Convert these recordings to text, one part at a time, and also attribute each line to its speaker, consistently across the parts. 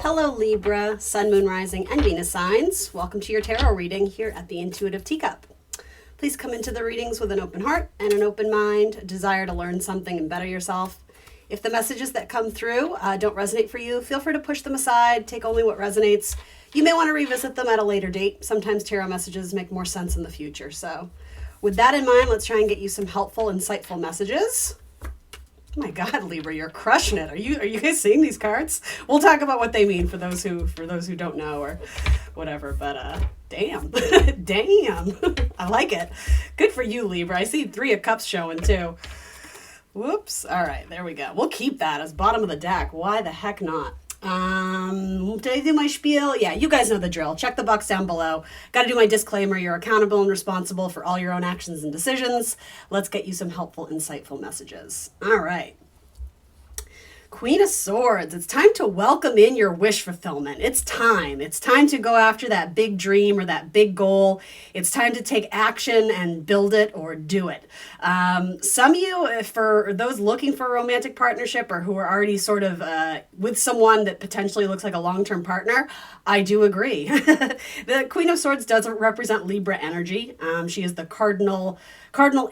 Speaker 1: Hello Libra, Sun, Moon, Rising, and Venus signs. Welcome to your tarot reading here at the Intuitive Teacup. Please come into the readings with an open heart and an open mind, a desire to learn something and better yourself. If the messages that come through don't resonate for you, feel free to push them aside, take only what resonates. You may want to revisit them at a later date. Sometimes tarot messages make more sense in the future. So with that in mind, let's try and get you some helpful, insightful messages. Oh my God, Libra, you're crushing it. Are you guys seeing these cards? We'll talk about what they mean for those who don't know or whatever. But damn, damn, I like it. Good for you, Libra. I see 3 of Cups showing too. Whoops. All right, there we go. We'll keep that as bottom of the deck. Why the heck not? Did I do my spiel? Yeah, you guys know the drill. Check the box down below. Got to do my disclaimer. You're accountable and responsible for all your own actions and decisions. Let's get you some helpful, insightful messages. All right. Queen of Swords, it's time to welcome in your wish fulfillment. It's time. It's time to go after that big dream or that big goal. It's time to take action and build it or do it. Some of you, for those looking for a romantic partnership or who are already sort of with someone that potentially looks like a long-term partner, I do agree. The Queen of Swords doesn't represent Libra energy. She is the cardinal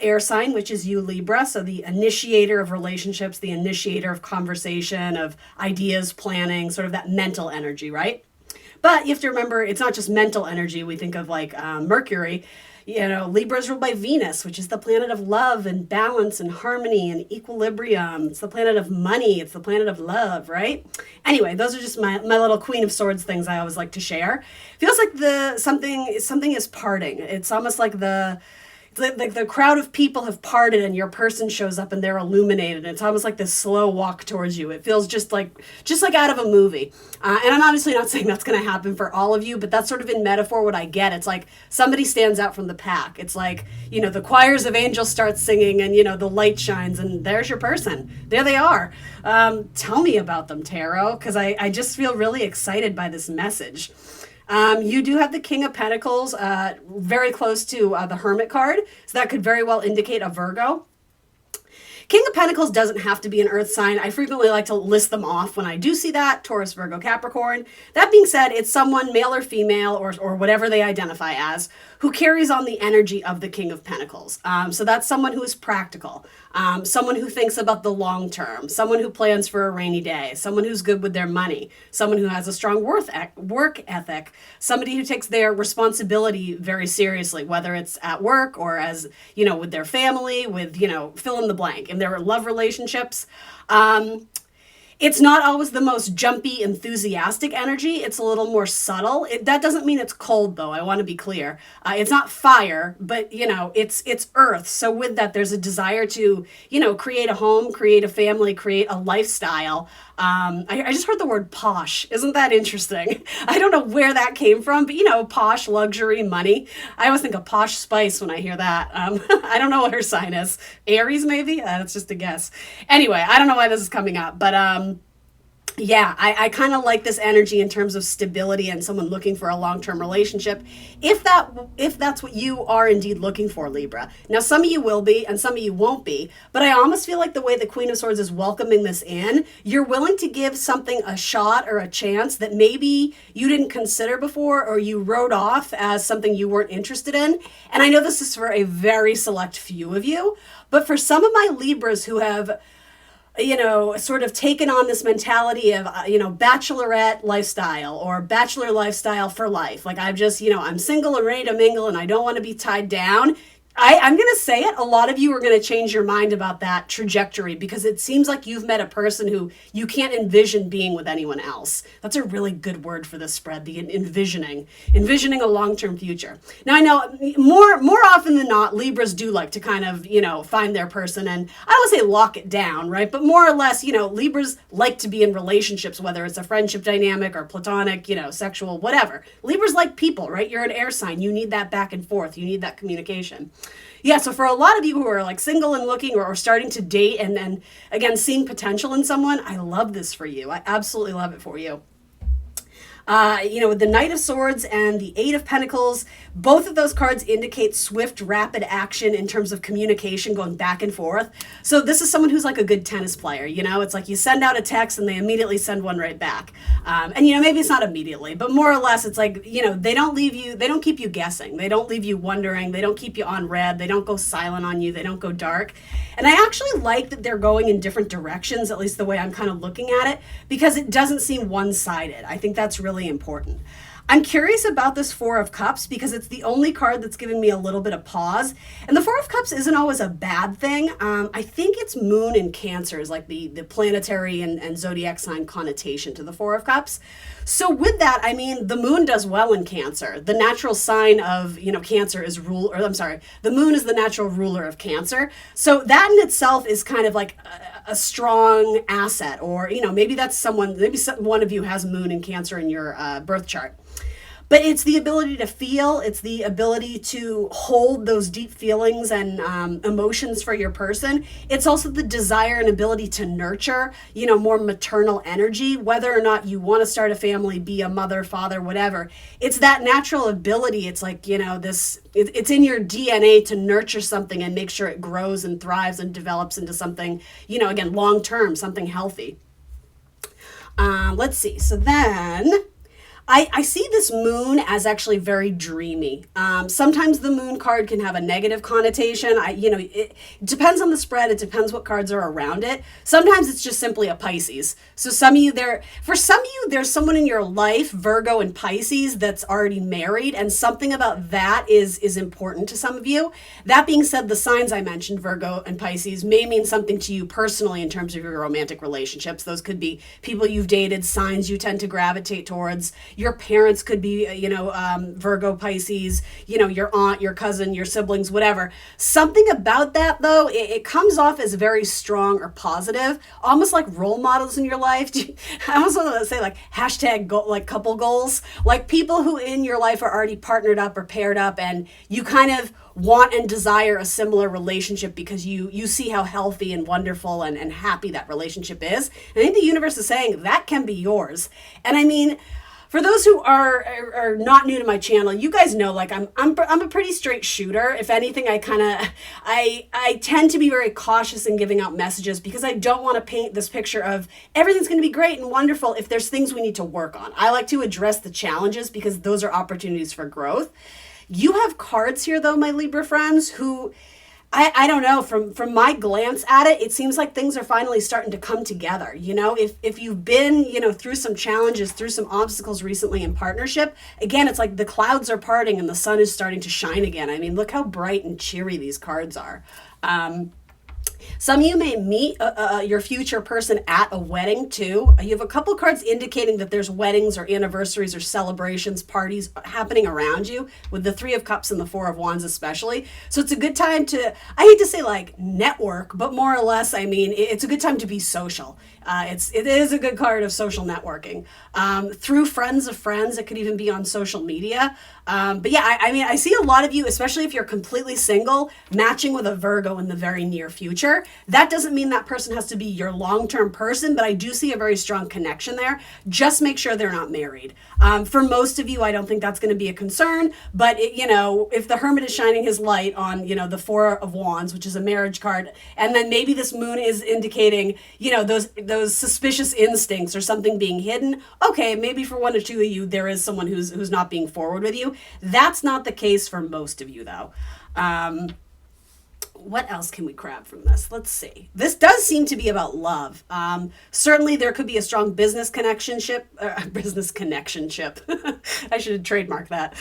Speaker 1: air sign, which is you, Libra. So the initiator of relationships, the initiator of conversation, of ideas, planning, sort of that mental energy, right? But you have to remember, it's not just mental energy. We think of like Mercury. You know, Libra is ruled by Venus, which is the planet of love and balance and harmony and equilibrium. It's the planet of money. It's the planet of love, right? Anyway, those are just my little Queen of Swords things I always like to share. Feels like something is parting. It's almost like the crowd of people have parted and your person shows up and they're illuminated. It's almost like this slow walk towards you. It feels just like out of a movie. And I'm obviously not saying that's going to happen for all of you, but that's sort of in metaphor what I get. It's like somebody stands out from the pack. It's like, you know, the choirs of angels start singing and, you know, the light shines and there's your person. There they are. Tell me about them, Tarot, because I just feel really excited by this message. You do have the King of Pentacles very close to the Hermit card, so that could very well indicate a Virgo. King of Pentacles doesn't have to be an earth sign. I frequently like to list them off when I do see that: Taurus, Virgo, Capricorn. That being said, it's someone, male or female, or whatever they identify as, who carries on the energy of the King of Pentacles. So that's someone who is practical, someone who thinks about the long term, someone who plans for a rainy day, someone who's good with their money, someone who has a strong work ethic, somebody who takes their responsibility very seriously, whether it's at work or as, you know, with their family, with, you know, fill in the blank, in their love relationships. It's not always the most jumpy, enthusiastic energy. It's a little more subtle. That doesn't mean it's cold, though. I want to be clear. It's not fire, but, you know, it's earth. So with that, there's a desire to, you know, create a home, create a family, create a lifestyle. I just heard the word posh. Isn't that interesting? I don't know where that came from, but, you know, posh, luxury, money. I always think of Posh Spice when I hear that. I don't know what her sign is. Aries, maybe? That's just a guess. Anyway, I don't know why this is coming up, but yeah, I kind of like this energy in terms of stability and someone looking for a long-term relationship, if that's what you are indeed looking for, Libra. Now, some of you will be and some of you won't be, but I almost feel like the way the Queen of Swords is welcoming this in, you're willing to give something a shot or a chance that maybe you didn't consider before or you wrote off as something you weren't interested in. And I know this is for a very select few of you, but for some of my Libras who have, you know, sort of taken on this mentality of, you know, bachelorette lifestyle or bachelor lifestyle for life. Like, I'm just, you know, I'm single and ready to mingle and I don't want to be tied down. I'm going to say it. A lot of you are going to change your mind about that trajectory because it seems like you've met a person who you can't envision being with anyone else. That's a really good word for this spread, the envisioning a long-term future. Now, I know more often than not, Libras do like to kind of, you know, find their person and I don't want to say lock it down, right? But more or less, you know, Libras like to be in relationships, whether it's a friendship dynamic or platonic, you know, sexual, whatever. Libras like people, right? You're an air sign. You need that back and forth. You need that communication. Yeah, so for a lot of you who are like single and looking or starting to date and again, seeing potential in someone, I love this for you. I absolutely love it for you. You know, with the Knight of Swords and the Eight of Pentacles, Both of those cards indicate swift, rapid action in terms of communication going back and forth. So this is someone who's like a good tennis player. It's like you send out a text and they immediately send one right back. And maybe it's not immediately, but more or less it's like, they don't keep you guessing. They don't leave you wondering. They don't keep you on red. They don't go silent on you. They don't go dark. And I actually like that they're going in different directions, at least the way I'm kind of looking at it, because it doesn't seem one-sided. I think that's really important. I'm curious about this Four of Cups because it's the only card that's giving me a little bit of pause. And the Four of Cups isn't always a bad thing. I think it's Moon in Cancer is like the planetary and zodiac sign connotation to the Four of Cups. So with that, I mean, the Moon does well in Cancer. The natural sign of, Cancer is the Moon is the natural ruler of Cancer. So that in itself is kind of like a strong asset, or, maybe one of you has Moon in Cancer in your birth chart. But it's the ability to feel, it's the ability to hold those deep feelings and emotions for your person. It's also the desire and ability to nurture, more maternal energy, whether or not you want to start a family, be a mother, father, whatever. It's that natural ability. It's like, it's in your DNA to nurture something and make sure it grows and thrives and develops into something, again, long-term, something healthy. Let's see. So then I see this Moon as actually very dreamy. Sometimes the Moon card can have a negative connotation. It depends on the spread. It depends what cards are around it. Sometimes it's just simply a Pisces. So for some of you, there's someone in your life, Virgo and Pisces, that's already married, and something about that is important to some of you. That being said, the signs I mentioned, Virgo and Pisces, may mean something to you personally in terms of your romantic relationships. Those could be people you've dated, signs you tend to gravitate towards. Your parents could be, Virgo, Pisces, your aunt, your cousin, your siblings, whatever. Something about that, though, it comes off as very strong or positive, almost like role models in your life. I almost want to say like hashtag like couple goals, like people who in your life are already partnered up or paired up, and you kind of want and desire a similar relationship because you see how healthy and wonderful and happy that relationship is. And I think the universe is saying that can be yours. And I mean, for those who are not new to my channel, you guys know, like I'm a pretty straight shooter. If anything, I tend to be very cautious in giving out messages because I don't want to paint this picture of everything's going to be great and wonderful if there's things we need to work on. I like to address the challenges because those are opportunities for growth. You have cards here, though, my Libra friends, who I don't know, from my glance at it, it seems like things are finally starting to come together. If you've been, through some challenges, through some obstacles recently in partnership, again, it's like the clouds are parting and the sun is starting to shine again. I mean, look how bright and cheery these cards are. Some of you may meet your future person at a wedding too. You have a couple cards indicating that there's weddings or anniversaries or celebrations, parties happening around you, with the Three of Cups and the Four of Wands especially. So it's a good time to, I hate to say like network, but more or less, I mean, it's a good time to be social. It is a good card of social networking. Through friends of friends, it could even be on social media. But yeah, I mean, I see a lot of you, especially if you're completely single, matching with a Virgo in the very near future. That doesn't mean that person has to be your long-term person, but I do see a very strong connection there. Just make sure they're not married. For most of you, I don't think that's going to be a concern, but if the Hermit is shining his light on, the Four of Wands, which is a marriage card, and then maybe this Moon is indicating, those suspicious instincts or something being hidden. Okay, maybe for one or two of you, there is someone who's not being forward with you. That's not the case for most of you, though. What else can we grab from this? Let's see. This does seem to be about love. Certainly there could be a strong business connectionship. I should trademark that.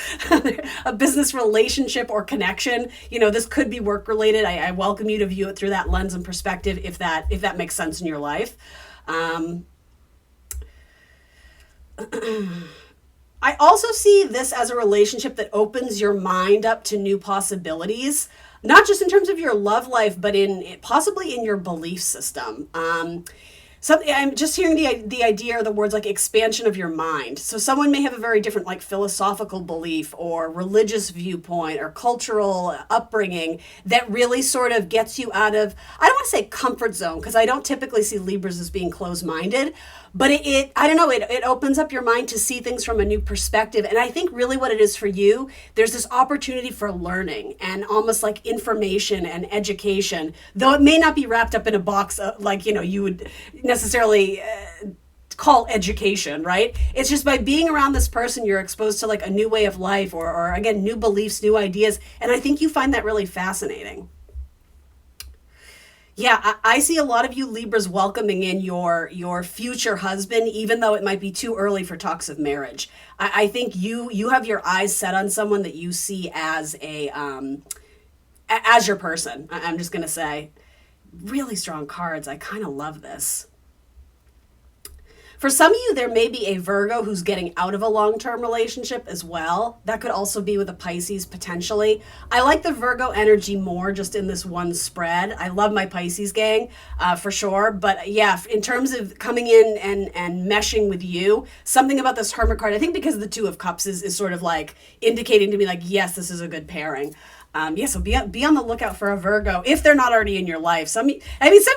Speaker 1: A business relationship or connection. This could be work related. I welcome you to view it through that lens and perspective if that makes sense in your life. I also see this as a relationship that opens your mind up to new possibilities, not just in terms of your love life, but possibly in your belief system. something, I'm just hearing the idea or the words like expansion of your mind. So someone may have a very different like philosophical belief or religious viewpoint or cultural upbringing that really sort of gets you out of, I don't want to say comfort zone, because I don't typically see Libras as being closed-minded, but it I don't know, it opens up your mind to see things from a new perspective. And I think really what it is for you, there's this opportunity for learning and almost like information and education, though it may not be wrapped up in a box like, you would necessarily call education, right? It's just by being around this person, you're exposed to like a new way of life or again, new beliefs, new ideas. And I think you find that really fascinating. Yeah, I see a lot of you Libras welcoming in your future husband, even though it might be too early for talks of marriage. I think you have your eyes set on someone that you see as as your person. I'm just gonna say, really strong cards. I kind of love this. For some of you, there may be a Virgo who's getting out of a long-term relationship as well. That could also be with a Pisces potentially. I like the Virgo energy more just in this one spread. I love my Pisces gang for sure. But yeah, in terms of coming in and meshing with you, something about this Hermit card, I think because the Two of Cups is sort of like indicating to me like, yes, this is a good pairing. Yeah, so be on the lookout for a Virgo if they're not already in your life. Some of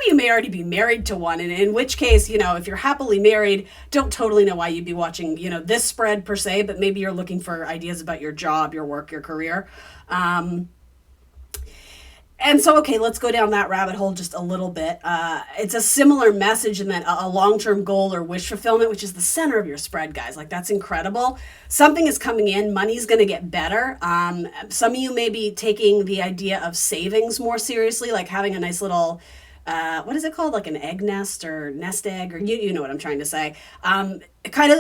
Speaker 1: you may already be married to one, and in which case, if you're happily married, don't totally know why you'd be watching, this spread per se, but maybe you're looking for ideas about your job, your work, your career. And so, okay, let's go down that rabbit hole just a little bit. It's a similar message in that a long-term goal or wish fulfillment, which is the center of your spread, guys. Like, that's incredible. Something is coming in. Money's going to get better. Some of you may be taking the idea of savings more seriously, like having a nice little, what is it called? Like an egg nest or nest egg, or you know what I'm trying to say. Kind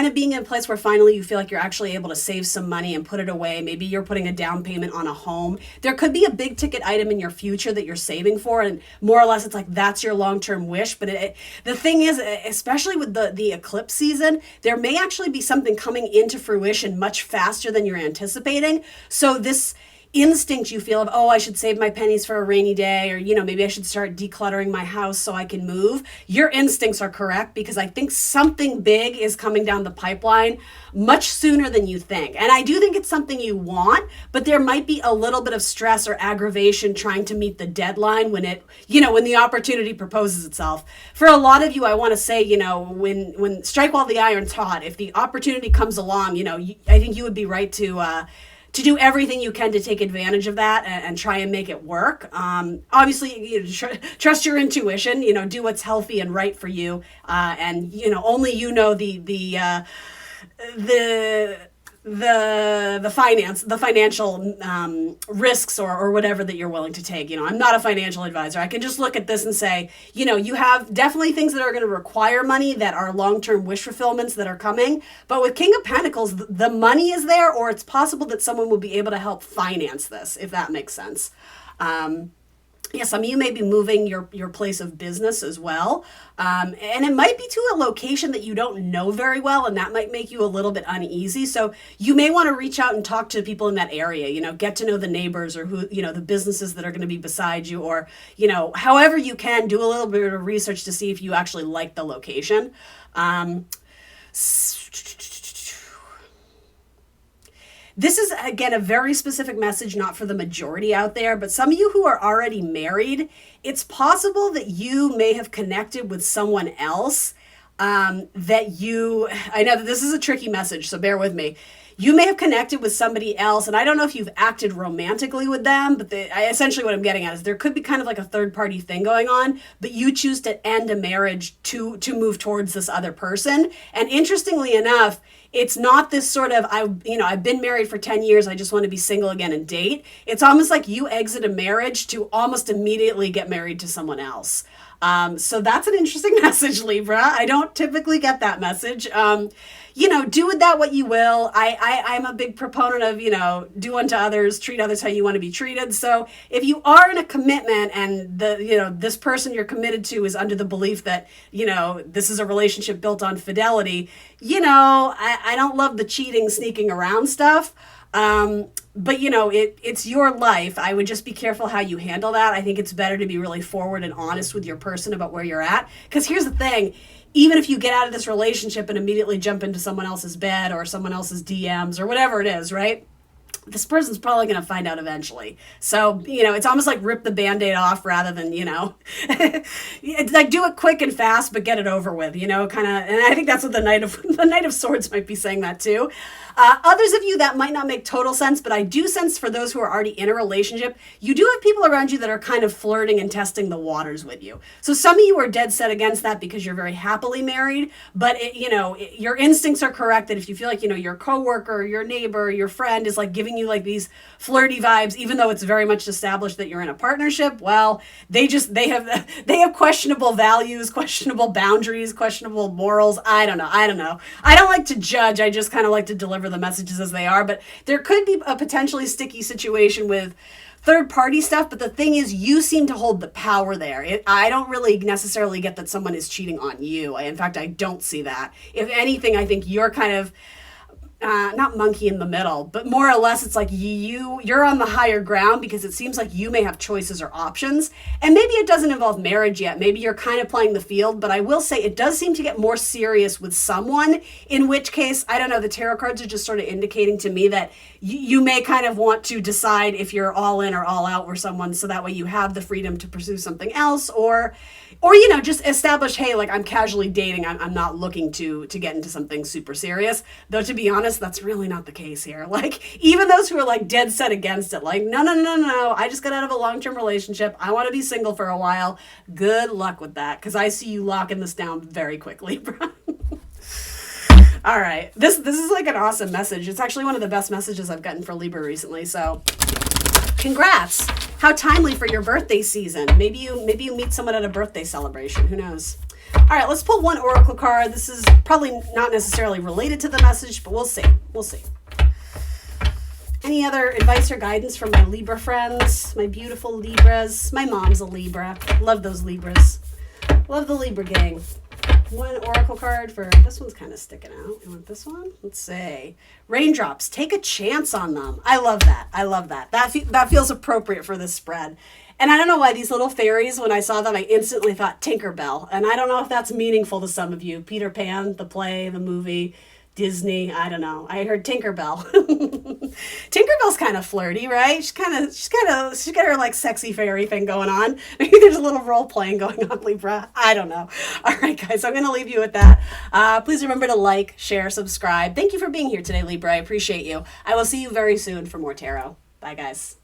Speaker 1: of being in a place where finally you feel like you're actually able to save some money and put it away. Maybe you're putting a down payment on a home. There could be a big ticket item in your future that you're saving for, and more or less it's like that's your long-term wish. But the thing is, especially with the eclipse season, there may actually be something coming into fruition much faster than you're anticipating. So this instinct you feel of, oh, I should save my pennies for a rainy day, or maybe I should start decluttering my house so I can move. Your instincts are correct, because I think something big is coming down the pipeline much sooner than you think. And I do think it's something you want, but there might be a little bit of stress or aggravation trying to meet the deadline when when the opportunity proposes itself. For a lot of you, I want to say, when strike while the iron's hot, if the opportunity comes along, I think you would be right to do everything you can to take advantage of that and try and make it work. Obviously, trust your intuition. Do what's healthy and right for you, and only the financial risks or whatever that you're willing to take. I'm not a financial advisor. I can just look at this and say, you have definitely things that are going to require money that are long-term wish fulfillments that are coming. But with King of Pentacles, the money is there, or it's possible that someone will be able to help finance this, if that makes sense. Yeah, some of you may be moving your place of business as well. And it might be to a location that you don't know very well, and that might make you a little bit uneasy. So you may want to reach out and talk to people in that area, get to know the neighbors or who, the businesses that are going to be beside you, or, however you can do a little bit of research to see if you actually like the location. This is, again, a very specific message, not for the majority out there, but some of you who are already married, it's possible that you may have connected with someone else I know that this is a tricky message, so bear with me. You may have connected with somebody else, and I don't know if you've acted romantically with them, but essentially what I'm getting at is there could be kind of like a third-party thing going on, but you choose to end a marriage to move towards this other person. And interestingly enough, it's not this sort of, I've been married for 10 years, I just want to be single again and date. It's almost like you exit a marriage to almost immediately get married to someone else. So that's an interesting message, Libra. I don't typically get that message. Do with that what you will. I'm a big proponent of, do unto others, treat others how you want to be treated. So if you are in a commitment and this person you're committed to is under the belief that, this is a relationship built on fidelity, I don't love the cheating, sneaking around stuff. But it's your life. I would just be careful how you handle that. I think it's better to be really forward and honest with your person about where you're at. Because here's the thing. Even if you get out of this relationship and immediately jump into someone else's bed or someone else's DMs or whatever it is, right? This person's probably going to find out eventually. So, it's almost like rip the Band-Aid off rather than, it's like do it quick and fast, but get it over with, kind of. And I think that's what the Knight of Swords might be saying that too. Others of you, that might not make total sense, but I do sense for those who are already in a relationship, you do have people around you that are kind of flirting and testing the waters with you. So some of you are dead set against that because you're very happily married, but your instincts are correct that if you feel like, your coworker, your neighbor, your friend is like giving you like these flirty vibes, even though it's very much established that you're in a partnership, well, they have questionable values, questionable boundaries, questionable morals. I don't know. I don't like to judge. I just kind of like to deliver the messages as they are, but there could be a potentially sticky situation with third party stuff. But the thing is, you seem to hold the power there. I don't really necessarily get that someone is cheating on you. In fact, I don't see that. If anything, I think you're kind of not monkey in the middle, but more or less it's like you're on the higher ground because it seems like you may have choices or options. And maybe it doesn't involve marriage yet. Maybe you're kind of playing the field, but I will say it does seem to get more serious with someone, in which case, I don't know, the tarot cards are just sort of indicating to me that you may kind of want to decide if you're all in or all out with someone, so that way you have the freedom to pursue something else, or just establish, hey, like I'm casually dating. I'm not looking to get into something super serious. Though to be honest, that's really not the case here. Like even those who are like dead set against it, like no. I just got out of a long-term relationship. I want to be single for a while. Good luck with that, because I see you locking this down very quickly. All right, this is like an awesome message. It's actually one of the best messages I've gotten for Libra recently. So congrats. How timely for your birthday season. Maybe you meet someone at a birthday celebration. Who knows? All right, let's pull one oracle card. This is probably not necessarily related to the message, but we'll see. Any other advice or guidance from my Libra friends, my beautiful Libras? My mom's a Libra. Love those Libras. Love the Libra gang. One oracle card for, this one's kind of sticking out. You want this one? Let's see. Raindrops. Take a chance on them. I love that. That feels appropriate for this spread. And I don't know why these little fairies, when I saw them, I instantly thought Tinkerbell. And I don't know if that's meaningful to some of you. Peter Pan, the play, the movie, Disney, I don't know. I heard Tinkerbell. Tinkerbell's kind of flirty, right? She's got her like sexy fairy thing going on. Maybe there's a little role playing going on, Libra. I don't know. All right, guys, I'm going to leave you with that. Please remember to like, share, subscribe. Thank you for being here today, Libra. I appreciate you. I will see you very soon for more tarot. Bye, guys.